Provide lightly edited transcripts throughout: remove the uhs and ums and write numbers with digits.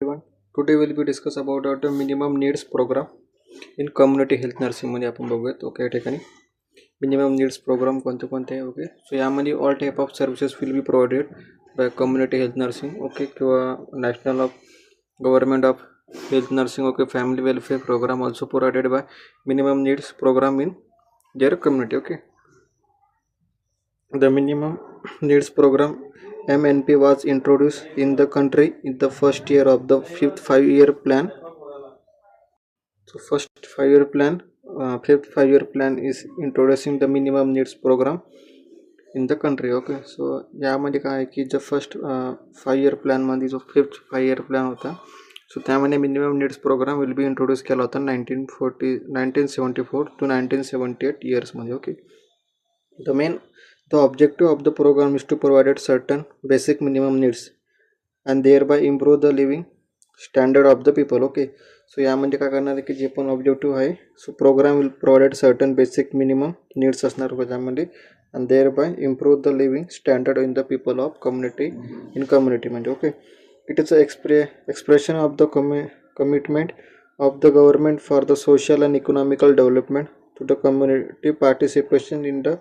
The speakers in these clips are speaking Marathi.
everyone. Today we'll be discuss about the minimum needs program in community health nursing मध्ये आपण बघूयात. ओके, या ठिकाणी मिनिमम नीड्स प्रोग्राम कोणते कोणते आहे. ओके, सो यामध्ये all type of services will be provided by community health nursing. Okay, किंवा national of government of health nursing. Okay, family welfare program also provided by minimum needs program in their community. Okay, the minimum needs program MNP was introduced in the country in the first year of the fifth 5-year plan. So first 5-year plan, fifth 5-year plan is introducing the minimum needs program in the country. Okay, so यामध्ये काय आहे की जो फर्स्ट 5-year plan मध्ये जो फिफ्थ 5-year plan होता, सो त्यामध्ये minimum needs program will be introduce केला होता 1974 to 1978 इयर्समध्ये. Okay, the objective of the program is to provide certain basic minimum needs and thereby improve the living standard of the people. Okay, so यामध्ये काय करणार आहे की जे पण ऑब्जेक्टिव्ह आहे, so programme will provide certain basic minimum needs असणार त्यामध्ये and thereby improve the living standard in the people of community in community म्हणजे. Okay, it is a expression of the commitment of the government for the social and economical development to the community participation in the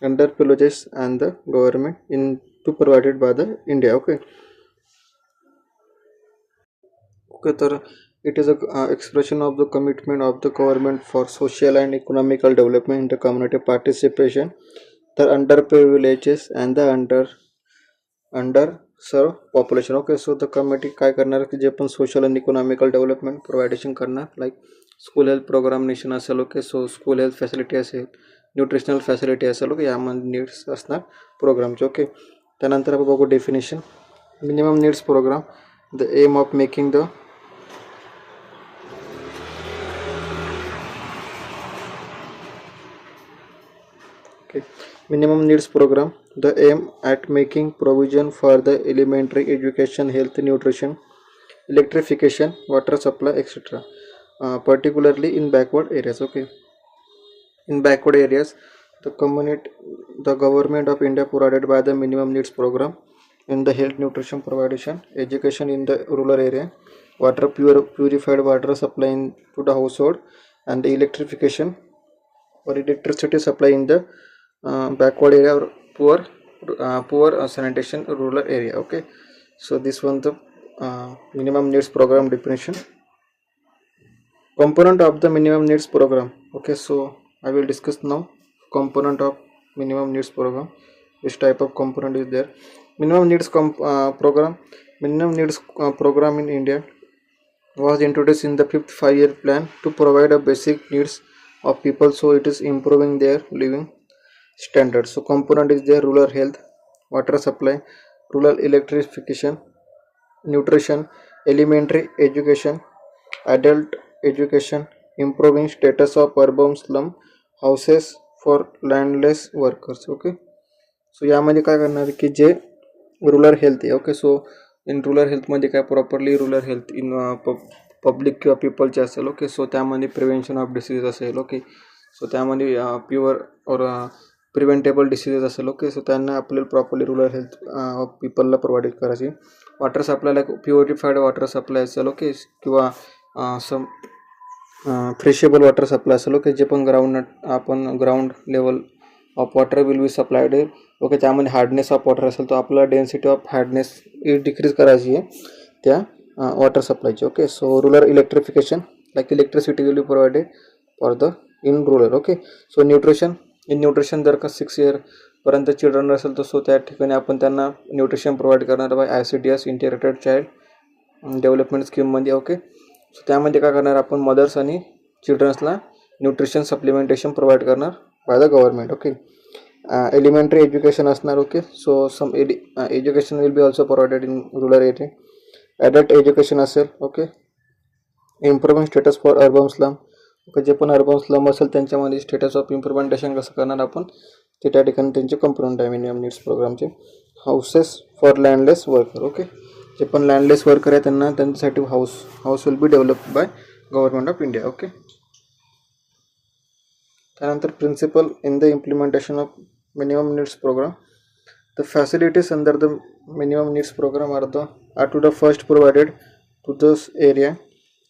underprivileged and the government in to provided by the India. Okay, तर it is a expression of the commitment of the government for social and economical development in the community participation, the underprivileged and the underserved population. Okay, so the committee काय करणार की जे पण सोशल अँड इकॉनॉमिकल डेव्हलपमेंट प्रोव्हायडेशन करणार, like school health program nation असेल. Okay, so school health facility असेल, न्यूट्रिशनल फॅसिलिटी असेल. ओके, यामध्ये नीड्स असणार प्रोग्रामचे. ओके, त्यानंतर आपण बघू definition. Minimum needs program, the aim of making the minimum needs program, the aim at making provision for the elementary education, health, nutrition, electrification, water supply, etc., particularly in backward areas. Okay, in backward areas, the government of India provided by the minimum needs program in the health, nutrition provision, education in the rural area, purified water supply to the household, and the electrification or electricity supply in the backward area or poor sanitation rural area. Okay, so this one the minimum needs program definition. Component of the minimum needs program. Okay, so I will discuss now component of minimum needs program. Which type of component is there? Minimum needs program. Minimum needs program in India was introduced in the fifth 5-year plan to provide a basic needs of people, so it is improving their living standards. So component is there: rural health, water supply, rural electrification, nutrition, elementary education, adult education, improving status of urban slum, houses for landless workers. Okay, so यामध्ये काय करणार की जे रुरल हेल्थ आहे. ओके, सो इन रुरल हेल्थमध्ये काय properly rural health in public किंवा पीपलचे असेल. ओके, सो त्यामध्ये प्रिव्हेन्शन ऑफ डिसीज असेल. ओके, सो त्यामध्ये प्युअर और प्रिव्हेंटेबल डिसीजेस असेल. ओके, सो त्यांना आपल्याला प्रॉपरली रुरल हेल्थ पीपलला प्रोव्हाइड करायची. वॉटर सप्लायला प्युरिफाईड वॉटर सप्लाय असेल. ओके, किंवा सम फ्रेशेबल वॉटर सप्लाय असेल. ओके, जे पण ground level of water will be supplied. Okay, त्यामध्ये हार्डनेस ऑफ वॉटर असेल तर आपल्याला डेन्सिटी ऑफ हार्डनेस डिक्रीज करायची आहे त्या वॉटर सप्लायची. Okay, so rural electrification, like electricity will be provided for the in rural. Okay, so nutrition जर का 6 year पर्यंत चिल्ड्रन असेल तर सो त्या ठिकाणी आपण त्यांना न्यूट्रिशन प्रोव्हाइड करणार by ICDS integrated child development स्कीममध्ये. ओके, सो त्यामध्ये काय करणार आपण मदर्स आणि चिल्ड्रन्सला न्यूट्रिशन सप्लिमेंटेशन प्रोव्हाइड करणार by the government. Okay, elementary education असणार. Okay, so some education will be also provided in rural area. Adult education असेल. Okay, improving status for urban slum. Okay, जे पण अर्बन स्लम असेल त्यांच्यामध्ये स्टेटस ऑफ इम्प्रुव्हमेंटेशन कसं करणार आपण ते त्या ठिकाणी त्यांचे कंपोनंट आहे मिनिमम नीड्स प्रोग्रामचे. Houses for landless worker. Okay, जे पण लँडलेस वर्कर आहे त्यांच्यासाठी house will be develop by government of India. Okay, त्यानंतर principal in the implementation of minimum needs program. The facilities under the minimum needs program are to the first provided to this area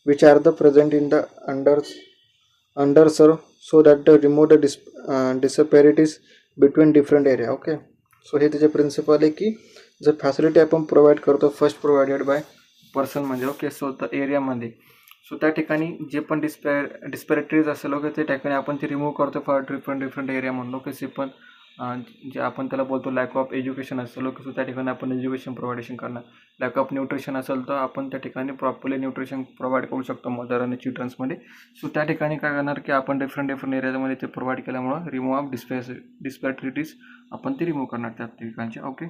which are the present in the underserved so that the remove the disparities between different area. Okay, so हे त्याचे प्रिन्सिपल आहे की जर फॅसिलिटी आपण प्रोव्हाइड करतो फर्स्ट प्रोव्हाइडेड बाय पर्सनमध्ये. ओके, सो द एरियामध्ये सो त्या ठिकाणी जे पण डिस्पॅरिटीज असेल ओके त्या ठिकाणी आपण ते रिमूव्ह करतो फॉर डिफरंट एरिया म्हणून. ओके, जे पण जे आपण त्याला बोलतो लॅक ऑफ एज्युकेशन असेल ओके, सो त्या ठिकाणी आपण एज्युकेशन प्रोव्हाइडेशन करणार. लॅक ऑफ न्यूट्रिशन असेल तर आपण त्या ठिकाणी प्रॉपरली न्यूट्रिशन प्रोव्हाइड करू शकतो मदर आणि चिल्ड्रन्समध्ये. सो त्या ठिकाणी काय करणार की आपण डिफरंट एरियामध्ये ते प्रोव्हाइड केल्यामुळं रिमूव्ह ऑफ डिस्पॅरिटीज आपण ते रिमूव्ह करणार त्या ठिकाणचे. Okay,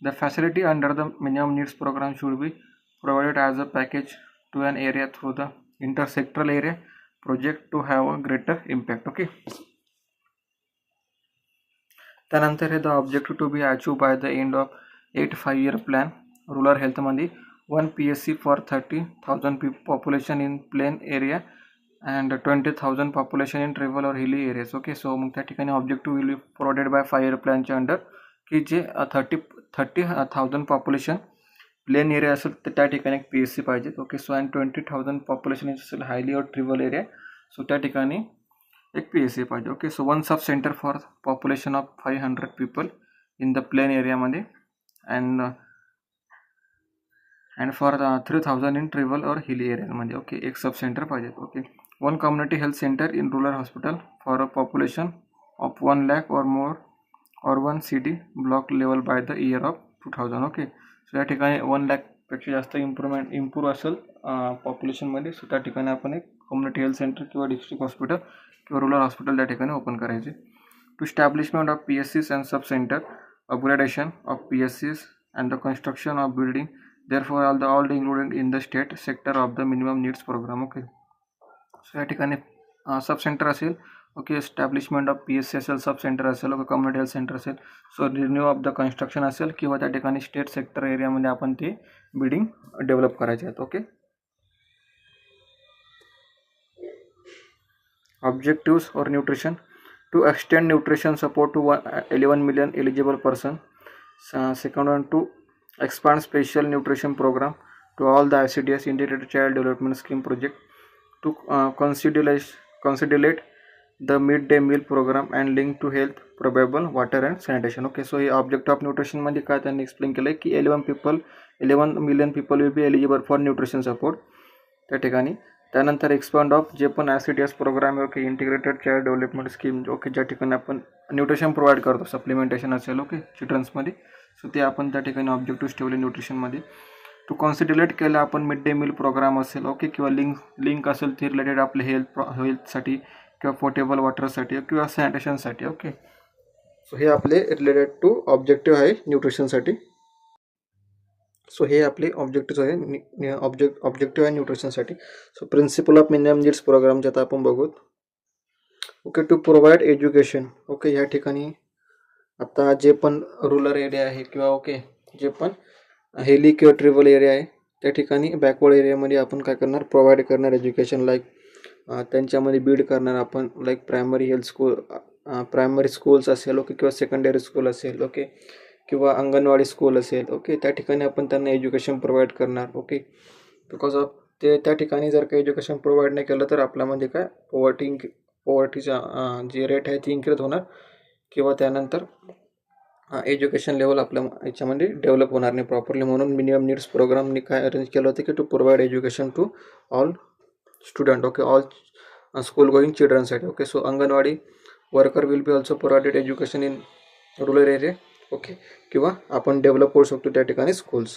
the facility under the minimum needs program should be provided as a package to an area through the intersectoral area project to have a greater impact. Okay, त्यानंतर हे the objective to be achieve by the end of 8 5-year plan rural हेल्थमध्ये 1 PSC for 30,000 population in plain area and 20,000 population in travel और हिली एरियाज. ओके, सो मग त्या ठिकाणी objective will be provided bye 5-year प्लॅनच्या अंडर की जे 30,000 पॉप्युलेशन प्लेन एरिया असेल तर त्या ठिकाणी एक PSC पाहिजे. ओके, सो अँड 20,000 पॉप्युलेशन असेल hilly or tribal area so त्या ठिकाणी एक PSC पाहिजे. Okay, so 1 sub centre for population of 500 people in the plain एरियामध्ये and for 3,000 in tribal or hilly एरियामध्ये. ओके, एक सब सेंटर पाहिजे. Okay, 1 community health centre in rural hospital for a population of 1 lakh or more or 1 CD block level by the year of 2000. Okay, so या ठिकाणी 1 lakhपेक्षा जास्त इम्प्रूव्ह असेल पॉप्युलेशनमध्ये सो त्या ठिकाणी आपण एक कम्युनिटी हेल्थ सेंटर किंवा डिस्ट्रिक्ट हॉस्पिटल किंवा रुरल हॉस्पिटल त्या ठिकाणी ओपन करायचे. To establishment of PSCs and sub centre upgradation of PSCs and the construction of building therefore all the included in the state sector of the minimum needs program. Okay, so या ठिकाणी सब सेंटर असेल. ओके, एस्टॅब्लिशमेंट ऑफ PSC असेल, सब सेंटर असेल, ओके कम्युनिटी हेल्थ सेंटर असेल, so renew of the construction असेल किंवा त्या ठिकाणी स्टेट सेक्टर एरियामध्ये आपण ते बिल्डिंग डेव्हलप करायचे आहेत. Okay, objectives or nutrition to extend nutrition support to 11 million eligible person. Second one, to expand special nutrition program to all the ICDS integrated child development scheme project to consolidate the midday meal program and link to health probable water and sanitation. Okay, so हे ऑब्जेक्ट ऑफ न्यूट्रिशनमध्ये काय त्यांनी एक्सप्लेन केलं आहे की 11 million people will be eligible for nutrition support त्या ठिकाणी. त्यानंतर एक्सपांड ऑफ जे पण ICDS प्रोग्राम आहे okay integrated child development scheme okay ज्या ठिकाणी आपण न्यूट्रिशन प्रोव्हाइड करतो सप्लिमेंटेशन असेल ओके चिल्ड्रन्समध्ये सो ते आपण त्या ठिकाणी ऑब्जेक्टिव्ह ठेवले न्यूट्रिशनमध्ये. टू कॉन्सिडरेट केलं आपण मिड डे मील प्रोग्राम असेल ओके किंवा लिंक असेल ते रिलेटेड आपले हेल्थसाठी किंवा पोर्टेबल वॉटरसाठी किंवा सॅनिटेशनसाठी. ओके, सो हे आपले रिलेटेड टू ऑब्जेक्टिव्ह आहे न्यूट्रिशनसाठी. सो हे आपले ऑब्जेक्टिव्ह आहे ऑब्जेक्टिव्ह आहे न्यूट्रिशनसाठी. So principal of minimum needs program ज्यात आपण बघूत. Okay, to provide education. Okay, ह्या ठिकाणी आता जे पण रुरल एरिया आहे किंवा ओके जे पण हेली किंवा ट्रिबल एरिया आहे त्या ठिकाणी बॅकवर्ड एरियामध्ये आपण काय करणार प्रोव्हाइड करणार एज्युकेशन लाईक त्यांच्यामध्ये बिल्ड करणार आपण लाईक प्रायमरी स्कूल्स असेल ओके किंवा सेकंडरी स्कूल असेल ओके किंवा अंगणवाडी स्कूल असेल ओके त्या ठिकाणी आपण त्यांना एज्युकेशन प्रोव्हाइड करणार. ओके, बिकॉज ऑफ ते त्या ठिकाणी जर काही एज्युकेशन प्रोव्हाइड नाही केलं तर आपल्यामध्ये काय पॉवर्टीचा जी रेट आहे ती इन्क्रीज होणार किंवा त्यानंतर एज्युकेशन लेवल आपल्या याच्यामध्ये डेव्हलप होणार नाही प्रॉपरली. म्हणून मिनिमम नीड्स प्रोग्रामनी काय अरेंज केलं होतं की to provide education to all student okay all school going चिल्ड्रनसाठी. Okay, so anganwadi worker will be also provided education in rural area okay किंवा आपण डेव्हलप करू शकतो त्या ठिकाणी schools.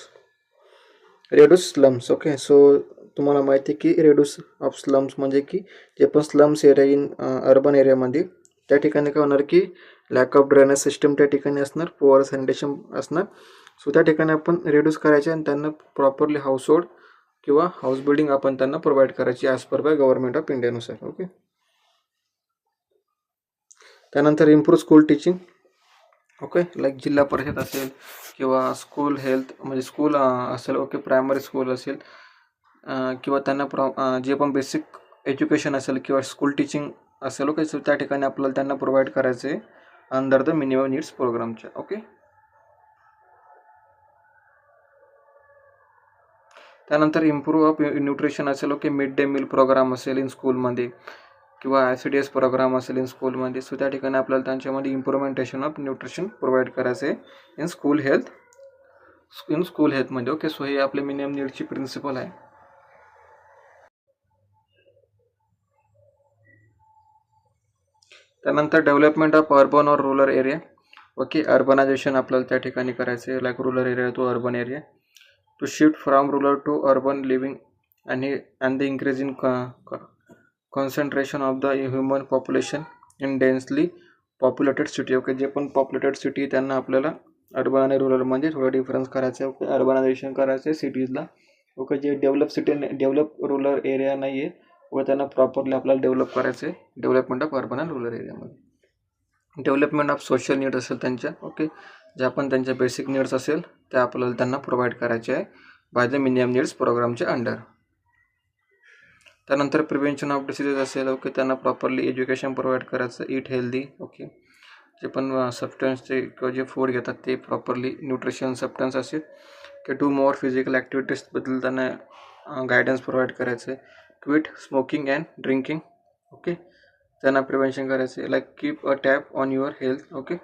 Reduce slums. Okay, so तुम्हाला माहिती आहे की रेड्यूस ऑफ स्लम्स म्हणजे की जे पण स्लम्स एरिया इन अर्बन एरियामध्ये त्या ठिकाणी काय होणार की लॅक ऑफ ड्रेनेज सिस्टम त्या ठिकाणी असणार पुअर सॅनिटेशन असणार. सो त्या ठिकाणी आपण रेड्यूस करायचे आणि त्यांना प्रॉपरली हाऊस होल्ड किंवा हाऊस बिल्डिंग आपण त्यांना प्रोव्हाइड करायची as per by government of इंडियानुसार. ओके, त्यानंतर improve school teaching. Okay, like Zilla Parishad असेल किंवा स्कूल हेल्थ म्हणजे स्कूल असेल ओके प्रायमरी स्कूल असेल किंवा त्यांना जे पण बेसिक एज्युकेशन असेल किंवा स्कूल टीचिंग असेल ओके सो त्या ठिकाणी आपल्याला त्यांना प्रोव्हाइड करायचं आहे अंडर द मिनिमम नीड्स प्रोग्रामच्या. ओके, त्यानंतर इम्प्रूव्ह ऑफ न्यूट्रिशन असेल, okay, mid day meal programme असेल इन स्कूलमध्ये किंवा ICDS प्रोग्राम असेल इन स्कूलमध्ये. सो त्या ठिकाणी आपल्याला त्यांच्यामध्ये इम्प्रुव्हमेंटेशन ऑफ न्यूट्रिशन प्रोव्हाइड करायचं आहे इन स्कूल हेल्थमध्ये. ओके, सो हे आपले मिनिमम नीडची प्रिन्सिपल आहे. त्यानंतर development of urban or rural area. Okay, urbanisation आपल्याला त्या ठिकाणी करायचं आहे, like rural area to urban area, to shift from rural to urban living and the increase in concentration of the human population in densely populated city. Okay, जे पण पॉप्युलेटेड सिटी त्यांना आपल्याला अर्बन आणि रूरलमध्ये थोडा डिफरन्स करायचा आहे. ओके, अर्बनायझेशन करायचं आहे सिटीजला. ओके, जे डेव्हलप रूरल एरिया नाही आहे व त्यांना प्रॉपरली आपल्याला डेव्हलप करायचं आहे. Development of urban and rural एरियामध्ये. डेव्हलपमेंट ऑफ सोशल नीड्स असेल त्यांच्या. ओके, ज्या पण त्यांच्या बेसिक नीड्स असेल त्या आपल्याला त्यांना प्रोव्हाइड करायचे आहे बाय द मिनिमम नीड्स प्रोग्रामच्या अंडर. त्यानंतर प्रिव्हेन्शन ऑफ डिसीजेस असेल. ओके, त्यांना प्रॉपरली एज्युकेशन प्रोव्हाइड करायचं, ईट हेल्दी. ओके, जे पण सबस्टन्सचे किंवा जे फूड घेतात ते प्रॉपरली न्यूट्रिशन सबस्टन्स असेल, की डू मोर फिजिकल ॲक्टिव्हिटीजबद्दल त्यांना गायडन्स प्रोव्हाइड करायचं आहे. Quit smoking and drinking. Okay, त्यांना प्रिव्हेन्शन करायचं आहे, like keep a tap on your health. Okay,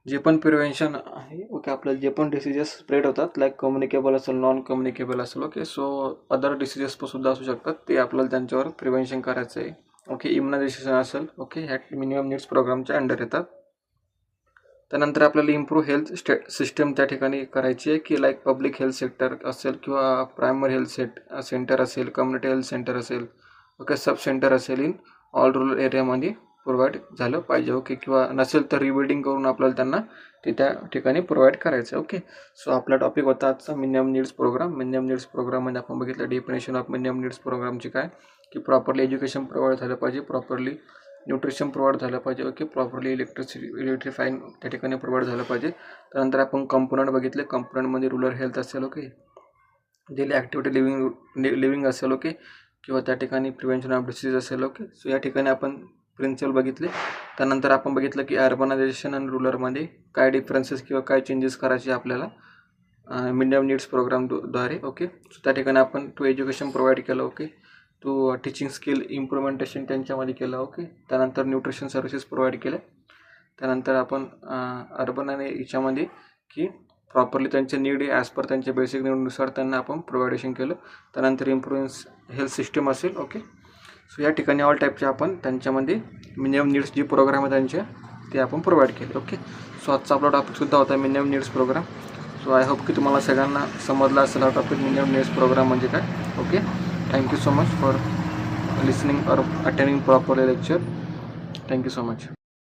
जे पण प्रिव्हेन्शन आहे. ओके, आपल्याला जे पण डिसीजेस स्प्रेड होतात, लाईक कम्युनिकेबल असेल, नॉन कम्युनिकेबल असेल. ओके, सो अदर डिसीजेस सुद्धा असू शकतात, ते आपल्याला त्यांच्यावर प्रिव्हेन्शन करायचं आहे. ओके, इम्युनायझेशन असेल. ओके, ह्या मिनिमम नीड्स प्रोग्रामच्या अंडर येतात. त्यानंतर आपल्याला इम्प्रूव्ह हेल्थ सिस्टम त्या ठिकाणी करायची आहे, की लाईक पब्लिक हेल्थ सेक्टर असेल किंवा प्रायमरी हेल्थ सेंटर असेल, कम्युनिटी हेल्थ सेंटर असेल. ओके, सब सेंटर असेल इन ऑल रूरल एरियामध्ये प्रोव्हाइड झालं पाहिजे. ओके, किंवा नसेल तर रिबिल्डिंग करून आपल्याला त्यांना ते त्या ठिकाणी प्रोव्हाइड करायचं. ओके, सो आपला टॉपिक होता आजचा minimum needs programme. Minimum needs प्रोग्राममध्ये आपण बघितलं डेफिनेशन ऑफ मिनिमम नीड्स प्रोग्रामची काय, की प्रॉपरली एज्युकेशन प्रोव्हाइड झालं पाहिजे, प्रॉपरली न्यूट्रिशन प्रोव्हाइड झालं पाहिजे. ओके, प्रॉपरली इलेक्ट्रिफाईंग त्या ठिकाणी प्रोव्हाइड झालं पाहिजे. त्यानंतर आपण कंपोनंट बघितले. कंपोनंटमध्ये रूरल हेल्थ असेल. ओके, डेली ॲक्टिव्हिटी लिव्हिंग असेल. ओके, किंवा त्या ठिकाणी प्रिव्हेन्शन ऑफ डिसीज असेल. ओके, सो या ठिकाणी आपण प्रिन्सिपल बघितले. त्यानंतर आपण बघितलं की अर्बनायझेशन आणि रूरलमध्ये काय डिफरन्सेस किंवा काय चेंजेस करायचे आपल्याला मिनिमम नीड्स प्रोग्रामद्वारे. ओके, सो त्या ठिकाणी आपण टू एज्युकेशन प्रोव्हाइड केलं. ओके, टू टीचिंग स्किल इम्प्रुव्हमेंटेशन त्यांच्यामध्ये केलं. ओके, त्यानंतर न्यूट्रिशन सर्व्हिसेस प्रोव्हाइड केले. त्यानंतर आपण अर्बन आणि याच्यामध्ये की प्रॉपरली त्यांचे नीड ॲज पर त्यांच्या बेसिक नीडनुसार त्यांना आपण प्रोव्हाइडेशन केलं. त्यानंतर इम्प्रूव्ह हेल्थ सिस्टम असेल. ओके, सो या ठिकाणी ऑल टाईपचे आपण त्यांच्यामध्ये मिनिमम नीड्स जी प्रोग्राम आहे त्यांचे ते आपण प्रोव्हाइड केले. ओके, सो आजचा आपला टॉपिकसुद्धा होता minimum needs programme. So I hope की तुम्हाला सगळ्यांना समजला असेल हा टॉपिक मिनिमम नीड्स प्रोग्राम म्हणजे काय. Okay, thank you so much for listening और attending properly lecture. Thank you so much.